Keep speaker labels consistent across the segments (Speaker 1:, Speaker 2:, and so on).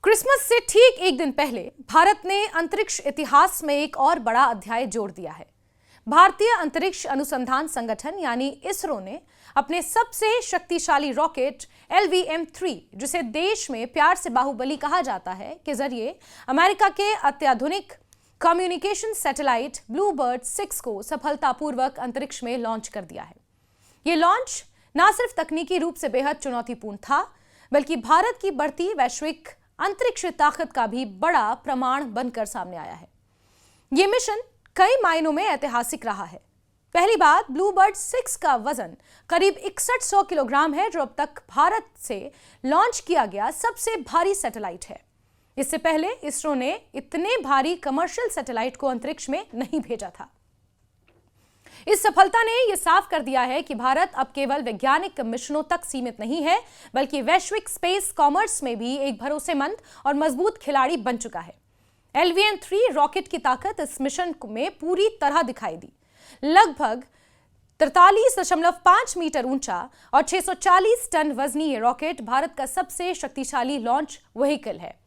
Speaker 1: Christmas से ठीक एक दिन पहले भारत ने अंतरिक्ष इतिहास में एक और बड़ा अध्याय जोड़ दिया है। भारतीय अंतरिक्ष अनुसंधान संगठन यानी इसरो ने अपने सबसे शक्तिशाली रॉकेट LVM-3, जिसे देश में प्यार से बाहुबली कहा जाता है, के जरिए अमेरिका के अत्याधुनिक कम्युनिकेशन सैटेलाइट ब्लूबर्ड 6 को सफलतापूर्वक अंतरिक्ष में लॉन्च कर दिया है। यह लॉन्च न सिर्फ तकनीकी रूप से बेहद चुनौतीपूर्ण था, बल्कि भारत की बढ़ती वैश्विक अंतरिक्ष ताकत का भी बड़ा प्रमाण बनकर सामने आया है। यह मिशन कई मायनों में ऐतिहासिक रहा है। पहली बात, ब्लूबर्ड 6 का वजन करीब 6100 किलोग्राम है, जो अब तक भारत से लॉन्च किया गया सबसे भारी सैटेलाइट है। इससे पहले इसरो ने इतने भारी कमर्शियल सैटेलाइट को अंतरिक्ष में नहीं भेजा था। इस सफलता ने यह साफ कर दिया है कि भारत अब केवल वैज्ञानिक मिशनों तक सीमित नहीं है, बल्कि वैश्विक स्पेस कॉमर्स में भी एक भरोसेमंद और मजबूत खिलाड़ी बन चुका है। LVM-3 रॉकेट की ताकत इस मिशन में पूरी तरह दिखाई दी। लगभग 43.5 मीटर ऊंचा और 640 टन वजनी ये रॉकेट भारत का सबसे शक्तिशाली लॉन्च व्हीकल है।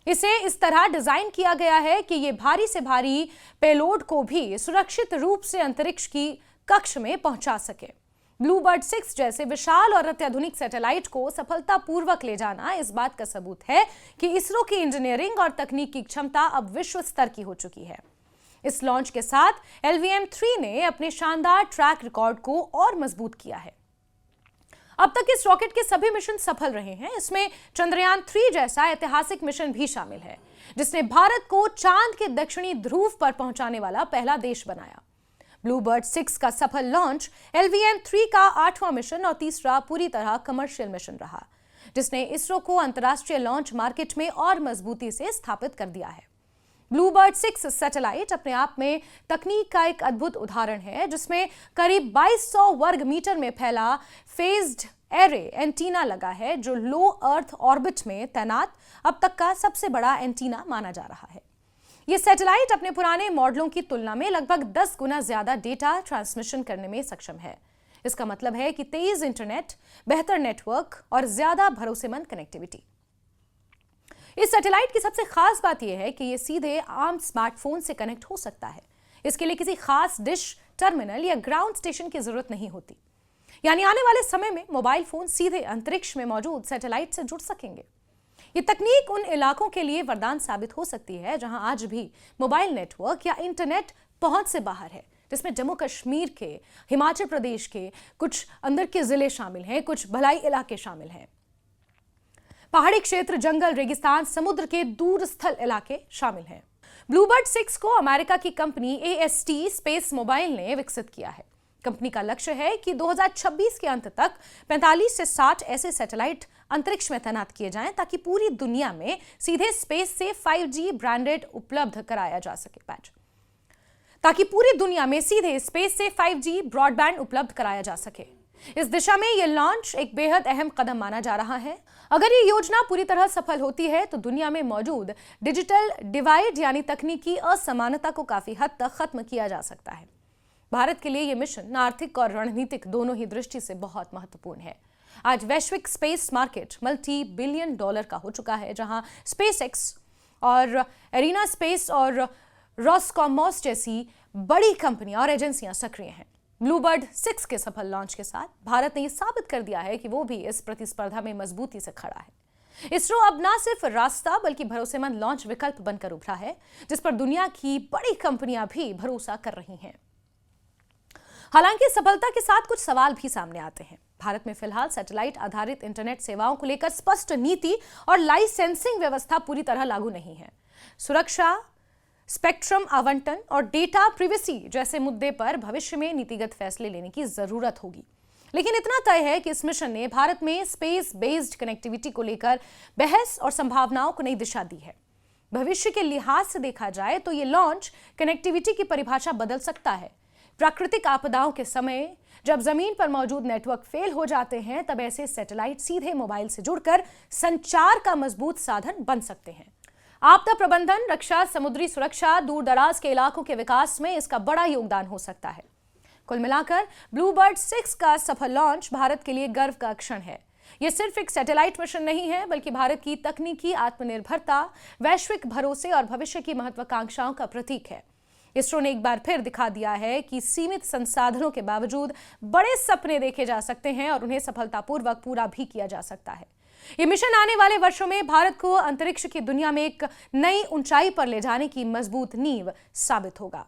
Speaker 1: इसे इस तरह डिजाइन किया गया है कि यह भारी से भारी पेलोड को भी सुरक्षित रूप से अंतरिक्ष की कक्ष में पहुंचा सके। ब्लूबर्ड 6 जैसे विशाल और अत्याधुनिक सैटेलाइट को सफलतापूर्वक ले जाना इस बात का सबूत है कि इसरो की इंजीनियरिंग और तकनीक की क्षमता अब विश्व स्तर की हो चुकी है। इस लॉन्च के साथ LVM-3 ने अपने शानदार ट्रैक रिकॉर्ड को और मजबूत किया है। अब तक इस रॉकेट के सभी मिशन सफल रहे हैं। इसमें चंद्रयान 3 जैसा ऐतिहासिक मिशन भी शामिल है, जिसने भारत को चांद के दक्षिणी ध्रुव पर पहुंचाने वाला पहला देश बनाया। ब्लूबर्ड 6 का सफल लॉन्च LVM-3 का 8वां मिशन और तीसरा पूरी तरह कमर्शियल मिशन रहा, जिसने इसरो को अंतर्राष्ट्रीय लॉन्च मार्केट में और मजबूती से स्थापित कर दिया है। ब्लूबर्ड 6 सैटेलाइट अपने आप में तकनीक का एक अद्भुत उदाहरण है, जिसमें करीब 2200 वर्ग मीटर में फैला फेज्ड एरे एंटीना लगा है, जो लो अर्थ ऑर्बिट में तैनात अब तक का सबसे बड़ा एंटीना माना जा रहा है। यह सैटेलाइट अपने पुराने मॉडलों की तुलना में लगभग 10 गुना ज्यादा डेटा ट्रांसमिशन करने में सक्षम है। इसका मतलब है कि तेज इंटरनेट, बेहतर नेटवर्क और ज्यादा भरोसेमंद कनेक्टिविटी। इस सैटेलाइट की सबसे खास बात यह है कि यह सीधे आम स्मार्टफोन से कनेक्ट हो सकता है। इसके लिए किसी खास डिश, टर्मिनल या ग्राउंड स्टेशन की जरूरत नहीं होती। यानी आने वाले समय में मोबाइल फोन सीधे अंतरिक्ष में मौजूद सैटेलाइट से जुड़ सकेंगे। यह तकनीक उन इलाकों के लिए वरदान साबित हो सकती है जहां आज भी मोबाइल नेटवर्क या इंटरनेट पहुंच से बाहर है, जिसमें जम्मू कश्मीर के, हिमाचल प्रदेश के कुछ अंदर के जिले शामिल हैं, कुछ भलाई इलाके शामिल हैं, पहाड़ी क्षेत्र, जंगल, रेगिस्तान, समुद्र के दूरस्थ इलाके शामिल हैं। ब्लूबर्ड 6 को अमेरिका की कंपनी AST स्पेस मोबाइल ने विकसित किया है। कंपनी का लक्ष्य है कि 2026 के अंत तक 45 से 60 ऐसे सैटेलाइट अंतरिक्ष में तैनात किए जाएं, ताकि पूरी दुनिया में सीधे स्पेस से 5G ब्रांडेड उपलब्ध कराया जा सके ताकि पूरी दुनिया में सीधे स्पेस से 5G ब्रॉडबैंड उपलब्ध कराया जा सके। इस दिशा में यह लॉन्च एक बेहद अहम कदम माना जा रहा है। अगर ये योजना पूरी तरह सफल होती है तो दुनिया में मौजूद डिजिटल डिवाइड यानी तकनीकी असमानता को काफी हद तक खत्म किया जा सकता है। भारत के लिए यह मिशन आर्थिक और रणनीतिक दोनों ही दृष्टि से बहुत महत्वपूर्ण है। आज वैश्विक स्पेस मार्केट $multi-billion का हो चुका है, जहां SpaceX और एरिना स्पेस और रोस्कॉमोस जैसी बड़ी कंपनियां और एजेंसियां सक्रिय हैं। ब्लूबर्ड 6 के सफल लॉन्च के साथ भारत ने यह साबित कर दिया है कि वो भी इस प्रतिस्पर्धा में मजबूती से खड़ा है। इसरो अब न सिर्फ रास्ता बल्कि भरोसेमंद लॉन्च विकल्प बनकर उभरा है, जिस पर दुनिया की बड़ी कंपनियां भी भरोसा कर रही हैं। हालांकि सफलता के साथ कुछ सवाल भी सामने आते हैं। भारत में फिलहाल सैटेलाइट आधारित इंटरनेट सेवाओं को लेकर स्पष्ट नीति और लाइसेंसिंग व्यवस्था पूरी तरह लागू नहीं है। सुरक्षा, स्पेक्ट्रम आवंटन और डेटा प्रिवेसी जैसे मुद्दे पर भविष्य में नीतिगत फैसले लेने की जरूरत होगी। लेकिन इतना तय है कि इस मिशन ने भारत में स्पेस बेस्ड कनेक्टिविटी को लेकर बहस और संभावनाओं को नई दिशा दी है। भविष्य के लिहाज से देखा जाए तो ये लॉन्च कनेक्टिविटी की परिभाषा बदल सकता है। प्राकृतिक आपदाओं के समय जब जमीन पर मौजूद नेटवर्क फेल हो जाते हैं, तब ऐसे सैटेलाइट सीधे मोबाइल से जुड़कर संचार का मजबूत साधन बन सकते हैं। आपदा प्रबंधन, रक्षा, समुद्री सुरक्षा, दूर दराज के इलाकों के विकास में इसका बड़ा योगदान हो सकता है। कुल मिलाकर ब्लूबर्ड 6 का सफल लॉन्च भारत के लिए गर्व का क्षण है। ये सिर्फ एक सैटेलाइट मिशन नहीं है, बल्कि भारत की तकनीकी आत्मनिर्भरता, वैश्विक भरोसे और भविष्य की महत्वाकांक्षाओं का प्रतीक है। इसरो ने एक बार फिर दिखा दिया है कि सीमित संसाधनों के बावजूद बड़े सपने देखे जा सकते हैं और उन्हें सफलतापूर्वक पूरा भी किया जा सकता है। ये मिशन आने वाले वर्षों में भारत को अंतरिक्ष की दुनिया में एक नई ऊंचाई पर ले जाने की मजबूत नींव साबित होगा।